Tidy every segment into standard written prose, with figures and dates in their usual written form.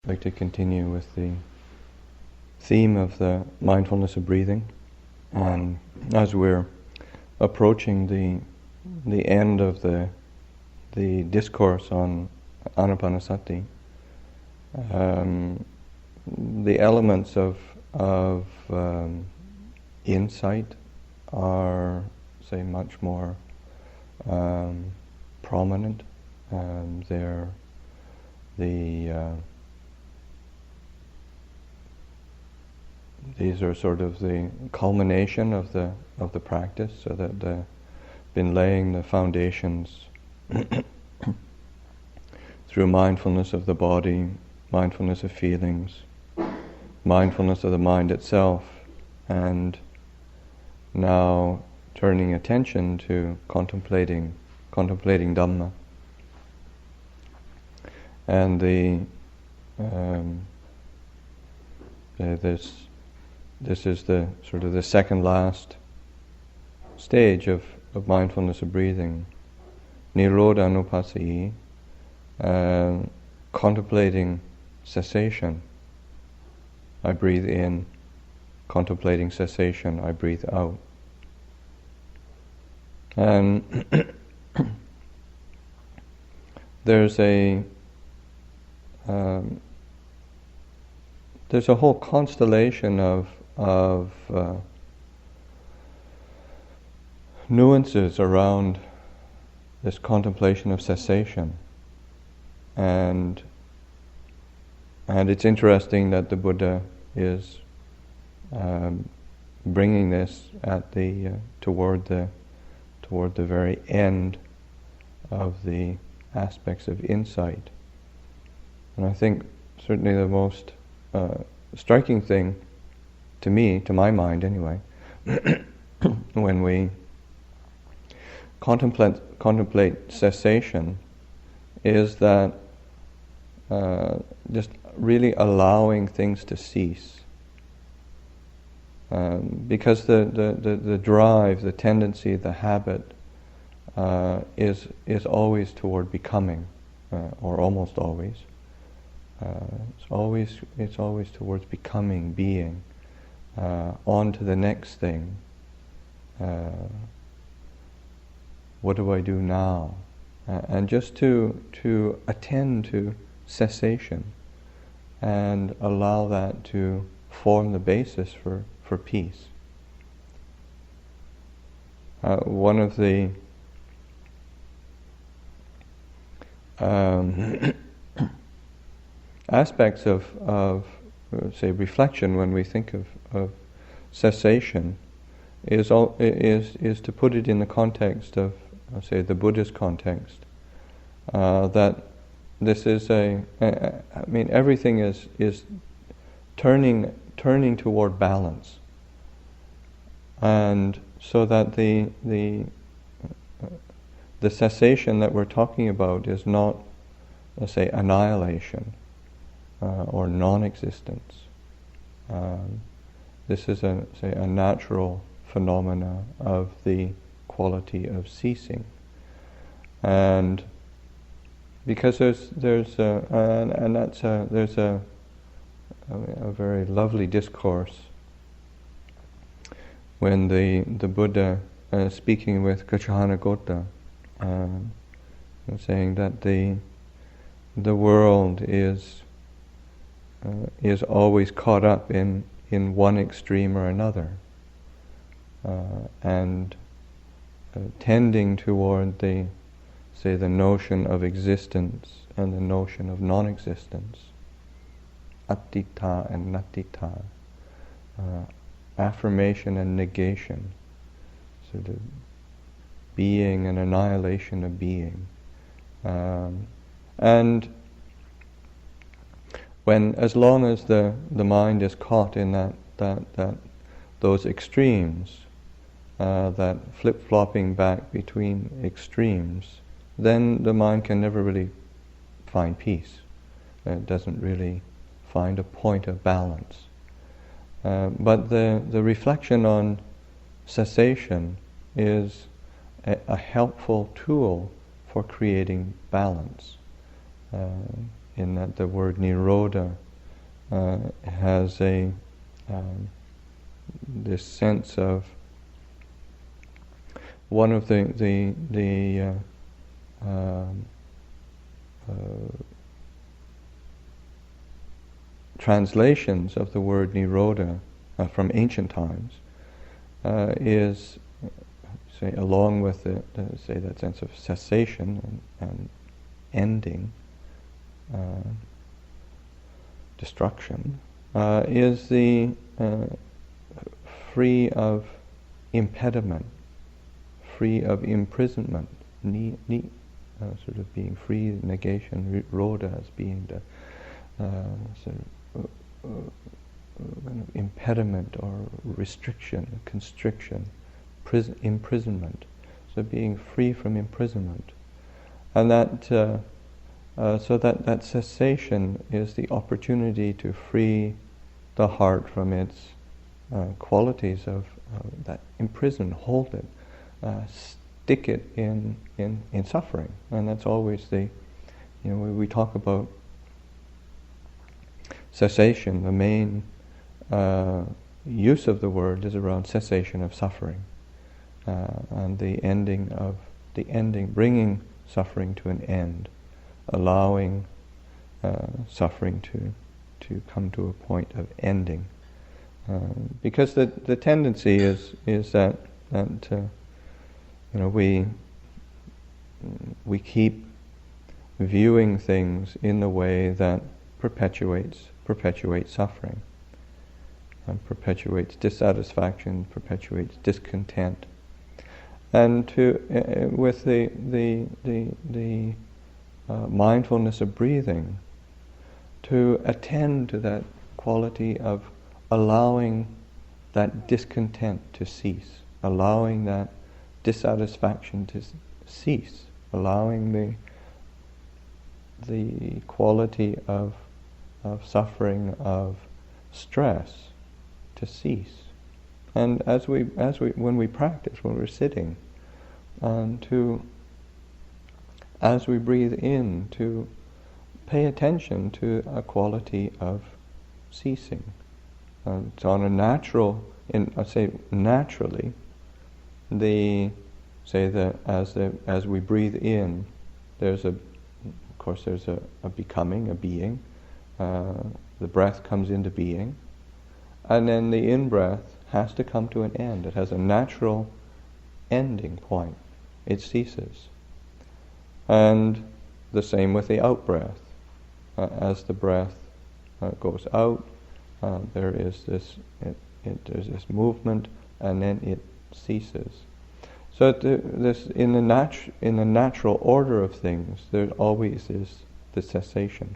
like to continue with the theme of the mindfulness of breathing. And as we're approaching the end of the discourse on Anapanasati, the elements of insight are, say, much more prominent. They're these are sort of the culmination of the practice, so that been laying the foundations through mindfulness of the body, mindfulness of feelings, mindfulness of the mind itself, and now turning attention to contemplating Dhamma. And this is the sort of the second last stage of mindfulness of breathing. Nirodha Anupassati, contemplating cessation. I breathe in, contemplating cessation, I breathe out. And there's a whole constellation of nuances around this contemplation of cessation, and it's interesting that the Buddha is bringing this at toward the very end of the aspects of insight. And I think certainly the most striking thing to me, to my mind anyway, when we contemplate cessation, is that just really allowing things to cease. Because the drive, the tendency, the habit is always toward becoming, or almost always. It's always towards becoming, being, on to the next thing. What do I do now? And just to attend to cessation and allow that to form the basis for peace. One of the aspects of say reflection when we think of cessation is to put it in the context of, say, the Buddhist context. That this is everything is turning toward balance, and so that the cessation that we're talking about is not, let's say, annihilation or non-existence. This is a natural phenomena of the quality of ceasing, and because there's a very lovely discourse when the Buddha speaking with Gacchana saying that the world is always caught up in one extreme or another, and tending toward the notion of existence and the notion of non-existence, attita and nattita, affirmation and negation, sort of being and annihilation of being, and as long as the mind is caught in those extremes, that flip-flopping back between extremes, then the mind can never really find peace. It doesn't really find a point of balance. But the reflection on cessation is a helpful tool for creating balance. in that the word nirodha has this sense of one of the translations of the word nirodha from ancient times is, say, along with say that sense of cessation and ending, destruction, is the free of impediment, free of imprisonment, sort of being free, negation, rodha as being the sort of kind of impediment or restriction, constriction, imprisonment. So being free from imprisonment, and that so that cessation is the opportunity to free the heart from its qualities of that imprison, hold it, stick it in suffering, and that's always we talk about cessation. The main use of the word is around cessation of suffering, and the ending, bringing suffering to an end, allowing suffering to come to a point of ending, because the tendency is that we keep viewing things in the way that perpetuates suffering, and perpetuates dissatisfaction, perpetuates discontent, and with the mindfulness of breathing, to attend to that quality of allowing that discontent to cease, allowing that dissatisfaction to cease, allowing the quality of suffering, of stress to cease. And when we practice, when we're sitting, as we breathe in, to pay attention to a quality of ceasing. It's on a natural, naturally, as we breathe in, there's a becoming, a being. The breath comes into being, and then the in-breath has to come to an end. It has a natural ending point. It ceases. And the same with the out-breath. As the breath goes out, there's this movement, and then it ceases. So in the natural order of things, there always is the cessation.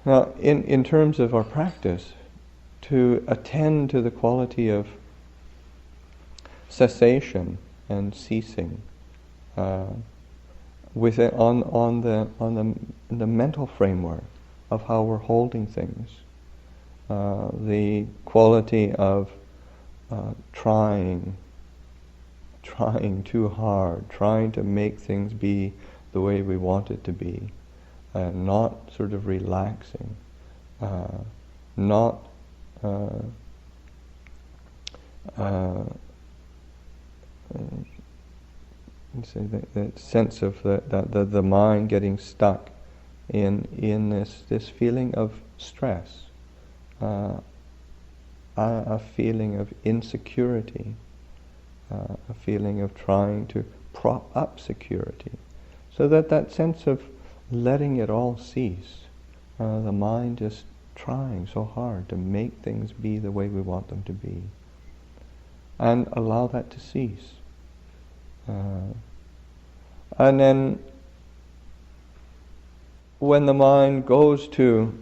Now, in terms of our practice, to attend to the quality of cessation and ceasing, with it on the mental framework of how we're holding things, the quality of trying too hard, trying to make things be the way we want it to be, not sort of relaxing, not say the sense of the mind getting stuck in this feeling of stress, a feeling of insecurity, a feeling of trying to prop up security, so that sense of letting it all cease, the mind just trying so hard to make things be the way we want them to be, and allow that to cease. And then when the mind goes to,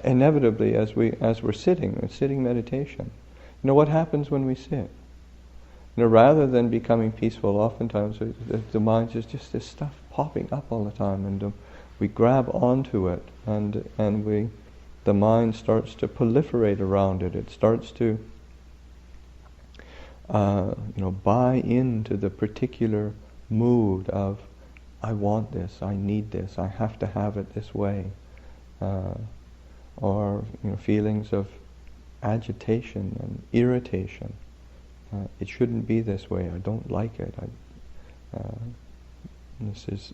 inevitably as we're sitting meditation, what happens when we sit? Rather than becoming peaceful, oftentimes the mind is just this stuff popping up all the time, and we grab onto it, and the mind starts to proliferate around it. It starts to buy into the particular mood of I want this, I need this, I have to have it this way, or feelings of agitation and irritation. It shouldn't be this way. I don't like it. This is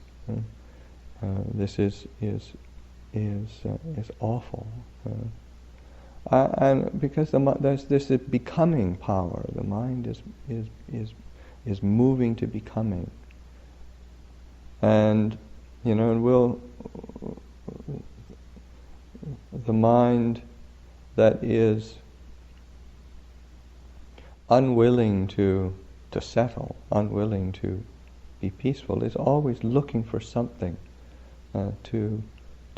awful. And because there's this becoming power, the mind is moving to becoming, and the mind that is unwilling to settle, unwilling to be peaceful, is always looking for something to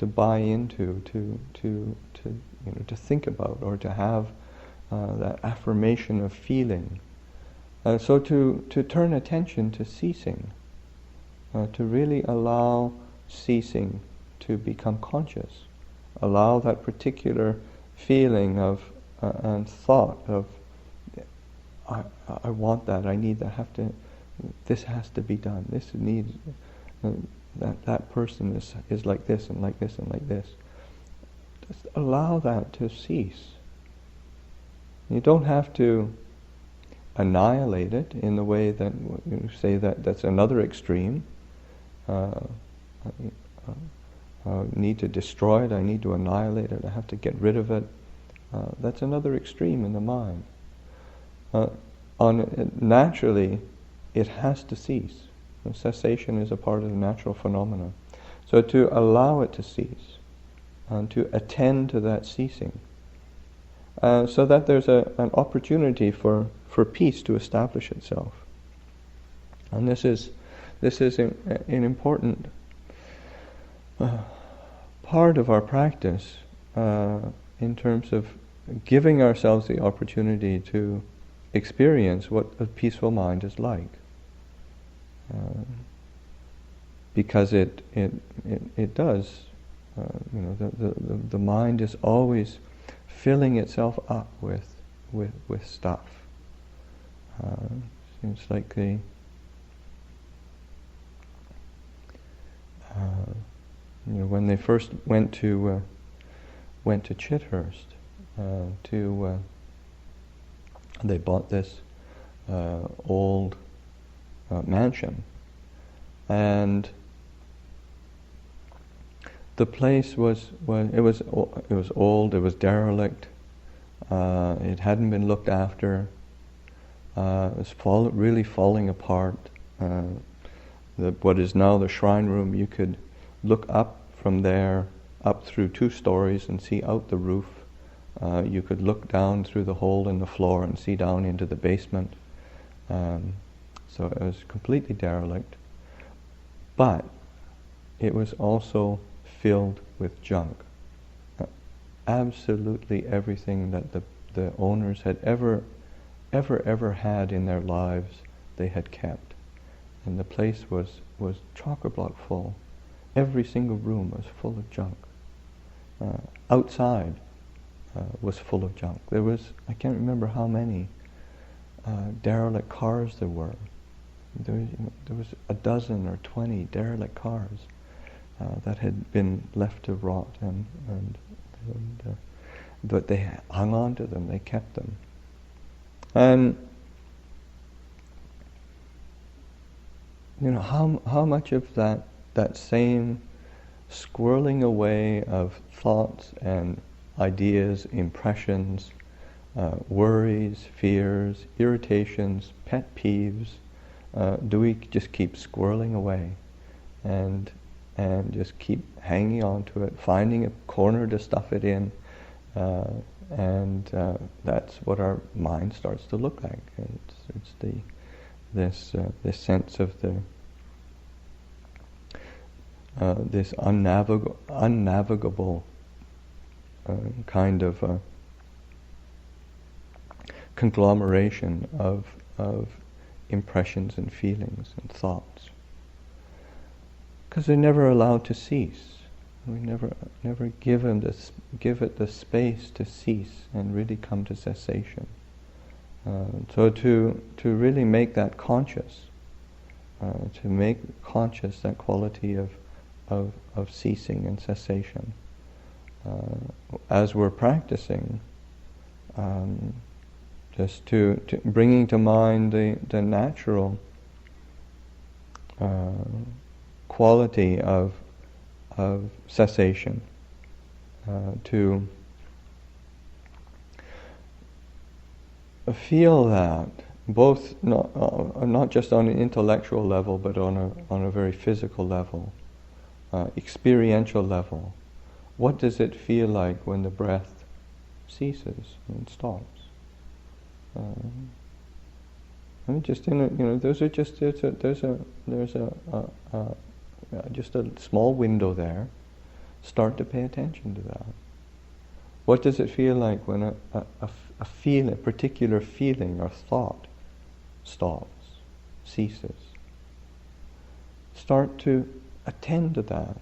buy into, to think about, or to have that affirmation of feeling. So to turn attention to ceasing, to really allow ceasing to become conscious, allow that particular feeling of and thought of I want that, I need that, this has to be done, this needs, that person is like this and like this and like this. Just allow that to cease. You don't have to annihilate it in the way that you say that's another extreme. I need to destroy it, I need to annihilate it, I have to get rid of it. That's another extreme in the mind. Naturally, it has to cease. Cessation is a part of the natural phenomena. So to allow it to cease, and to attend to that ceasing, so that there's an opportunity for peace to establish itself. And this is an important part of our practice in terms of giving ourselves the opportunity to experience what a peaceful mind is like, because it does. The mind is always filling itself up with stuff. Seems like when they first went to Chithurst, they bought this old mansion, and the place was old, it was derelict, it hadn't been looked after, it was really falling apart. What is now the shrine room, you could look up from there, up through 2 stories and see out the roof. You could look down through the hole in the floor and see down into the basement. So it was completely derelict. But it was also filled with junk. Absolutely everything that the owners had ever had in their lives, they had kept. And the place was chock-a-block full. Every single room was full of junk. Outside was full of junk. There was, I can't remember how many derelict cars there were. There was a dozen or 20 derelict cars that had been left to rot, but they hung on to them, they kept them. And how much of that same squirreling away of thoughts and ideas, impressions, worries, fears, irritations, pet peeves, do we just keep squirreling away and just keep hanging on to it, finding a corner to stuff it in, and that's what our mind starts to look like. It's this sense of this unnavigable kind of conglomeration of impressions and feelings and thoughts, because they're never allowed to cease. We never give it the space to cease and really come to cessation. So to really make that conscious, to make conscious that quality of ceasing and cessation. As we're practicing, just to bringing to mind the natural quality of cessation, to feel that both not just on an intellectual level, but on a very physical level, experiential level. What does it feel like when the breath ceases and stops? I mean, just those are just there's just a small window there. Start to pay attention to that. What does it feel like when a particular feeling or thought stops, ceases? Start to attend to that,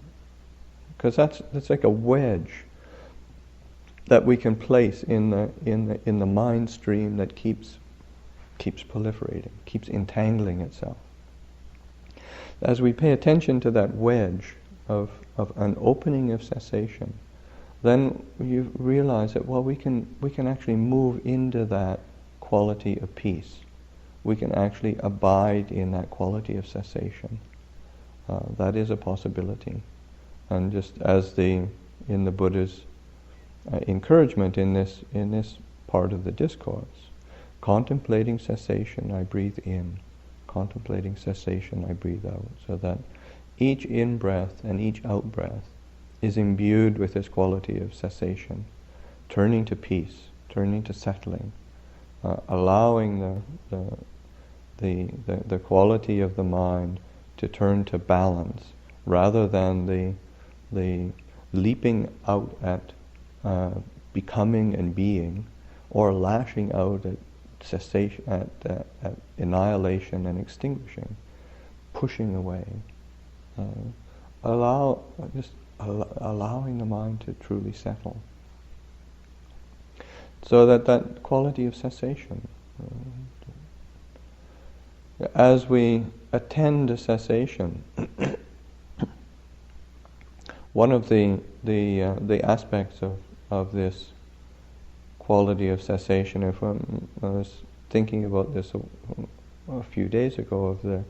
because that's like a wedge that we can place in the mind stream that keeps proliferating, keeps entangling itself. As we pay attention to that wedge of an opening of cessation, then you realize that we can actually move into that quality of peace. We can actually abide in that quality of cessation. That is a possibility, and just as in the Buddha's encouragement in this part of the discourse, contemplating cessation, I breathe in. Contemplating cessation, I breathe out. So that each in-breath and each out-breath is imbued with this quality of cessation, turning to peace, turning to settling, allowing the quality of the mind to turn to balance, rather than the leaping out at becoming and being, or lashing out at cessation, at annihilation and extinguishing, pushing away. Allowing the mind to truly settle. So that quality of cessation. As we attend to cessation, one of the aspects of this quality of cessation, I was thinking about this a few days ago,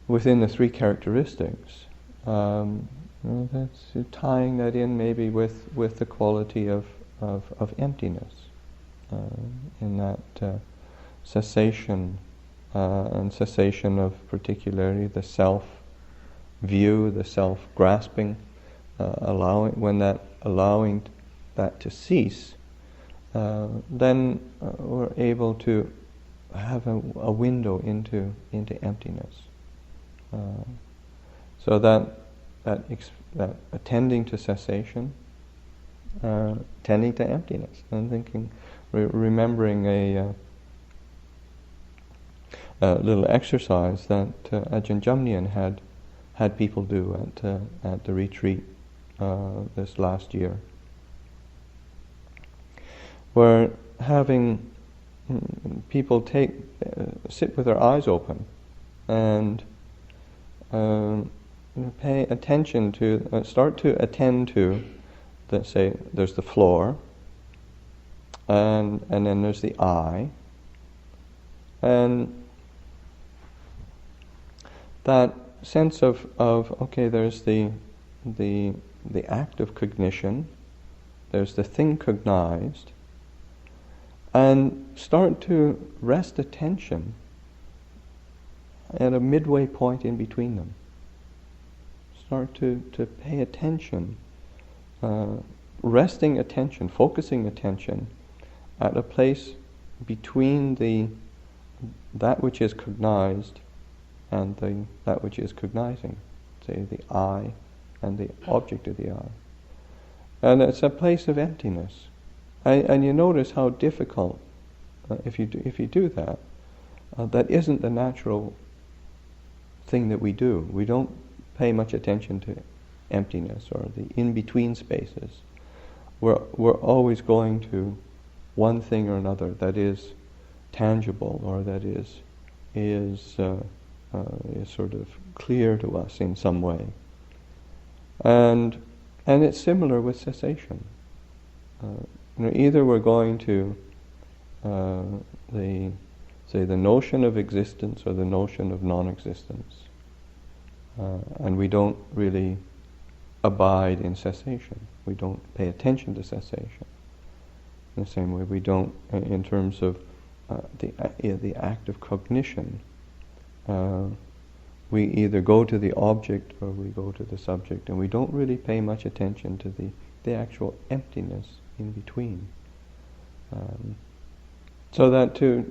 within the three characteristics, that's tying that in maybe with the quality of emptiness, in that cessation, and cessation of particularly the self-view, the self-grasping, allowing that to cease, then we're able to have a window into emptiness. So that attending to cessation, tending to emptiness, and thinking, remembering a little exercise that Ajahn Sumedho had people do at the retreat this last year, where having people sit with their eyes open and pay attention to, start to attend to, let's say there's the floor, and then there's the eye, and that sense of okay, there's the act of cognition, there's the thing cognized, and start to rest attention at a midway point in between them. Start to pay attention, resting attention, focusing attention at a place between that which is cognized and that which is cognizing, say the eye and the object of the eye. And it's a place of emptiness. And you notice how difficult, if you do that, that isn't the natural thing that we do. We don't pay much attention to emptiness or the in-between spaces. We're always going to one thing or another that is tangible, or that is is sort of clear to us in some way. And it's similar with cessation. Either we're going to the notion of existence or the notion of non-existence, and we don't really abide in cessation. We don't pay attention to cessation. In the same way, we don't, in terms of the act of cognition, we either go to the object or we go to the subject, and we don't really pay much attention to the actual emptiness in between. So that to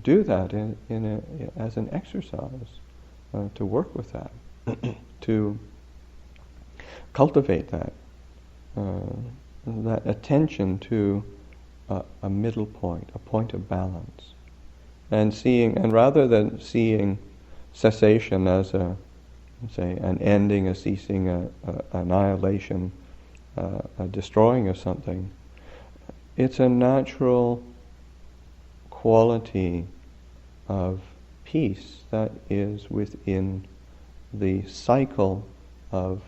do that as an exercise, to work with that, to cultivate that attention to a middle point, a point of balance, and rather than seeing cessation as an ending, a ceasing, a annihilation, a destroying of something, it's a natural quality of peace that is within the cycle of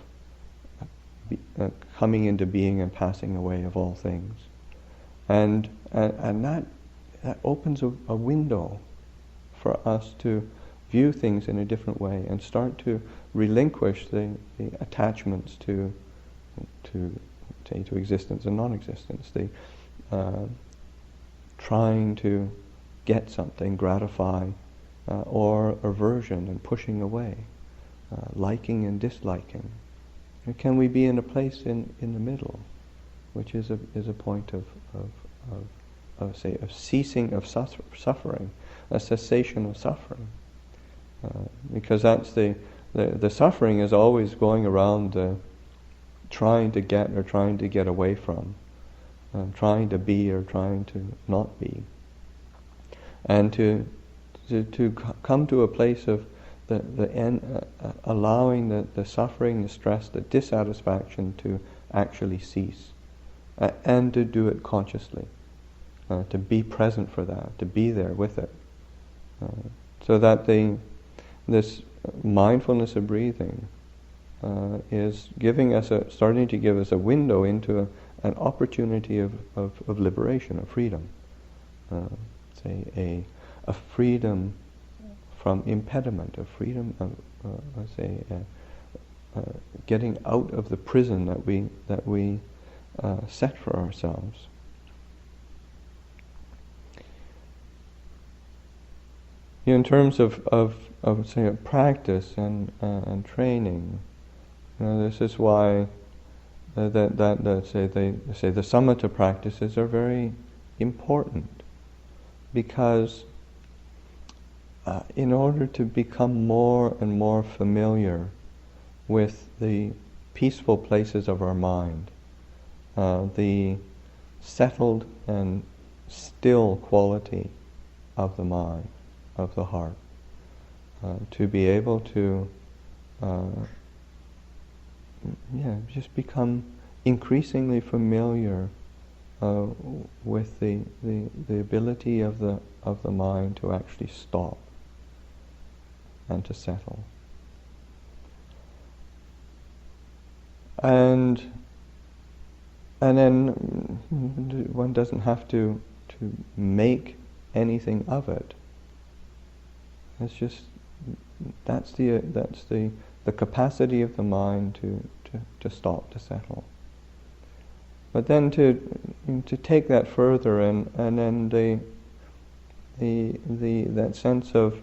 coming into being and passing away of all things, and that opens a window for us to view things in a different way and start to relinquish the attachments to existence and non-existence, the trying to get something, gratify, or aversion and pushing away, liking and disliking. And can we be in a place in the middle, which is a point of ceasing of suffering, a cessation of suffering, because that's the suffering is always going around trying to get or trying to get away from, trying to be or trying to not be, and to come to a place of the end, allowing the suffering, the stress, the dissatisfaction to actually cease, and to do it consciously, to be present for that, to be there with it, so that this mindfulness of breathing is starting to give us a window into an opportunity of liberation, of freedom, a freedom from impediment, a freedom of, getting out of the prison that we set for ourselves. In terms of practice and training, this is why they say the samatha practices are very important, because in order to become more and more familiar with the peaceful places of our mind, the settled and still quality of the mind, of the heart, to be able to just become increasingly familiar with the ability of the mind to actually stop and to settle. And then one doesn't have to make anything of it. It's just that's the capacity of the mind to stop, to settle. But then to take that further, and then that sense of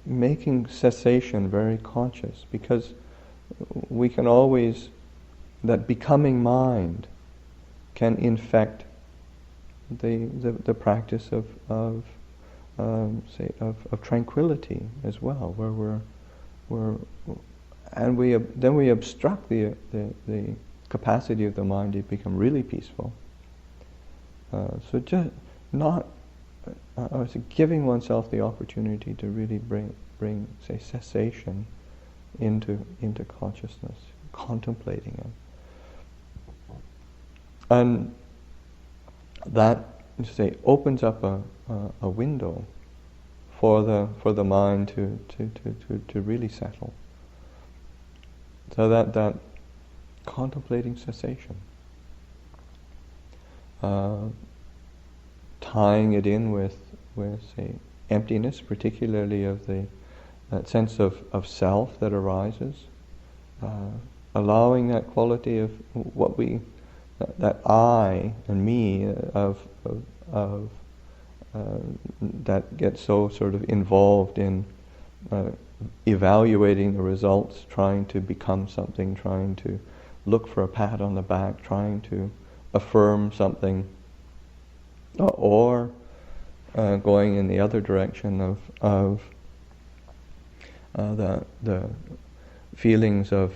making cessation very conscious, because we can always, that becoming mind can infect the practice of tranquility as well, where we obstruct the capacity of the mind to become really peaceful. So just not giving oneself the opportunity to really bring cessation into consciousness, contemplating it, and that opens up a window for the mind to really settle. So that contemplating cessation, tying it in with say emptiness, particularly of that sense of self that arises, allowing that quality of what that I and me that gets so sort of involved in evaluating the results, trying to become something, trying to look for a pat on the back, trying to affirm something, or going in the other direction of the feelings of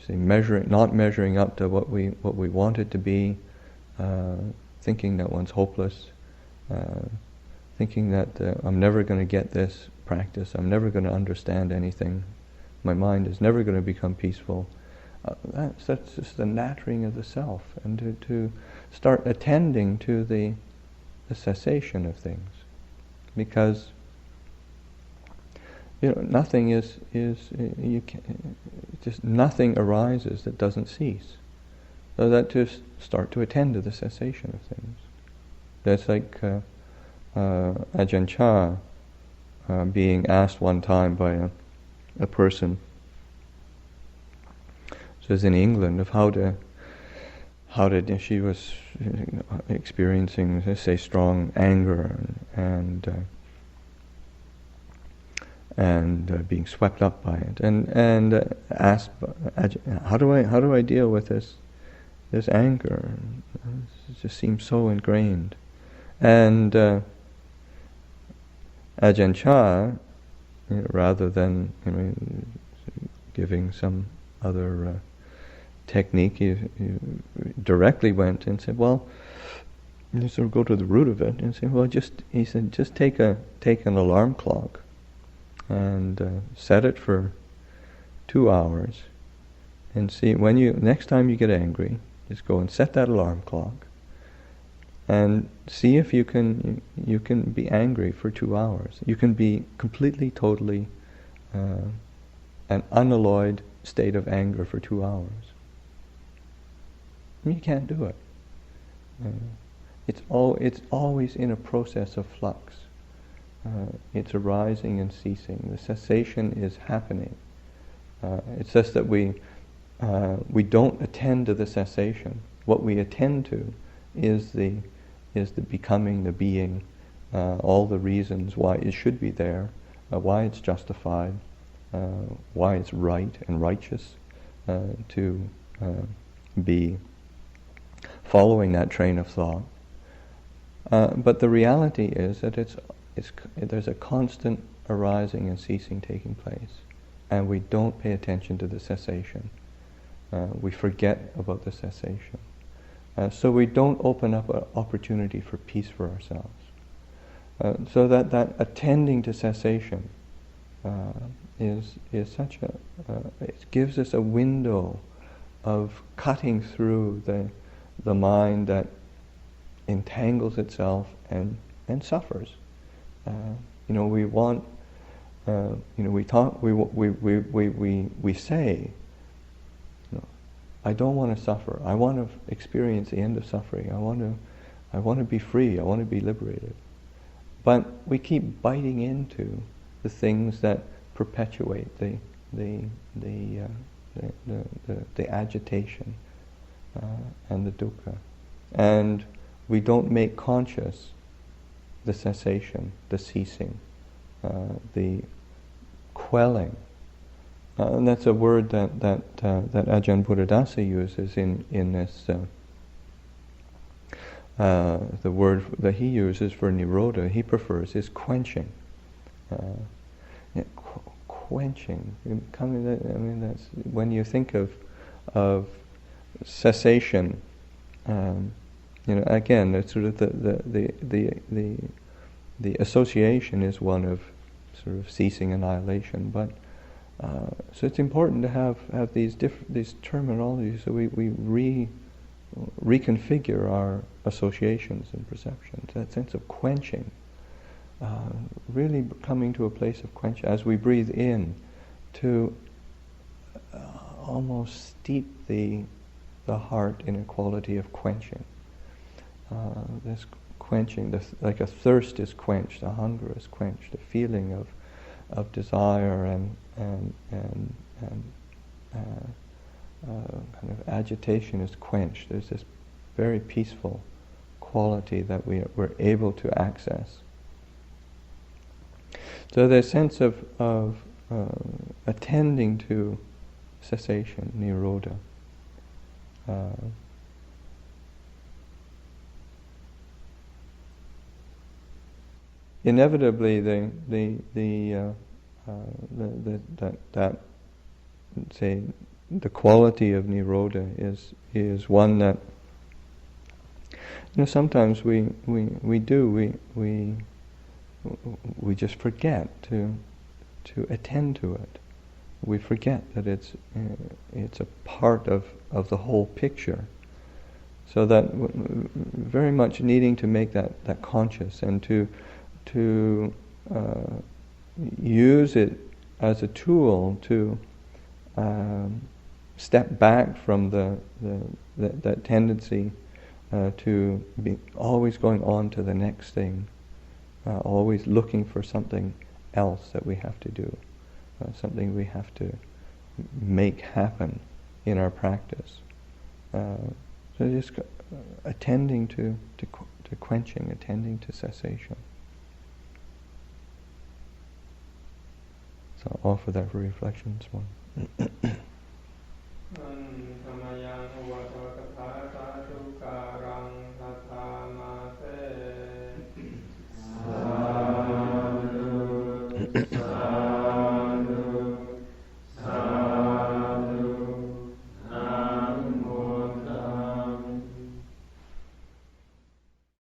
say not measuring up to what we want it to be, thinking that one's hopeless, thinking that I'm never going to get this practice, I'm never going to understand anything, my mind is never going to become peaceful. That's just the nattering of the self, and to start attending to the cessation of things, because nothing is you can, just nothing arises that doesn't cease. So that to start to attend to the cessation of things. That's like Ajahn Chah being asked one time by a person, so it's in England, of how to she was experiencing, let's say, strong anger and being swept up by it, and asked, how do I deal with this anger? It just seems so ingrained. And Ajahn Chah, rather than giving some other technique, he directly went and said, well, you sort of go to the root of it and say, well, just take an alarm clock and set it for 2 hours, and see when next time you get angry, just go and set that alarm clock and see if you can be angry for 2 hours. You can be completely, totally an unalloyed state of anger for 2 hours. You can't do it. It's always in a process of flux. It's arising and ceasing. The cessation is happening. It's just that we don't attend to the cessation. What we attend to is the becoming, the being, all the reasons why it should be there, why it's justified, why it's right and righteous to be following that train of thought. But the reality is that there's a constant arising and ceasing taking place, and we don't pay attention to the cessation. We forget about the cessation. So we don't open up an opportunity for peace for ourselves. So that attending to cessation is such it gives us a window of cutting through the mind that entangles itself and suffers. We want, we talk, we say, I don't want to suffer. I want to experience the end of suffering. I want to be free. I want to be liberated. But we keep biting into the things that perpetuate the agitation and the dukkha, and we don't make conscious the cessation, the ceasing, the quelling. And that's a word that Ajahn Buddhadasa uses in this. The word that he uses for nirodha, he prefers, is quenching. Quenching. That's when you think of cessation. Again, it's sort of the association is one of sort of ceasing, annihilation, but so it's important to have these terminologies, so we reconfigure our associations and perceptions. That sense of quenching, really coming to a place of quench as we breathe in, to almost steep the heart in a quality of quenching. This quenching, like a thirst is quenched, a hunger is quenched, a feeling of desire and kind of agitation is quenched. There's this very peaceful quality that we're able to access. So the sense of attending to cessation, nirodha, inevitably the quality of nirodha is one that, sometimes we just forget to attend to it. We forget that it's a part of the whole picture. So that very much needing to make that conscious and to use it as a tool to step back from that tendency to be always going on to the next thing, always looking for something else that we have to do, something we have to make happen in our practice. So just attending to quenching, attending to cessation. So I'll offer that for reflection this morning.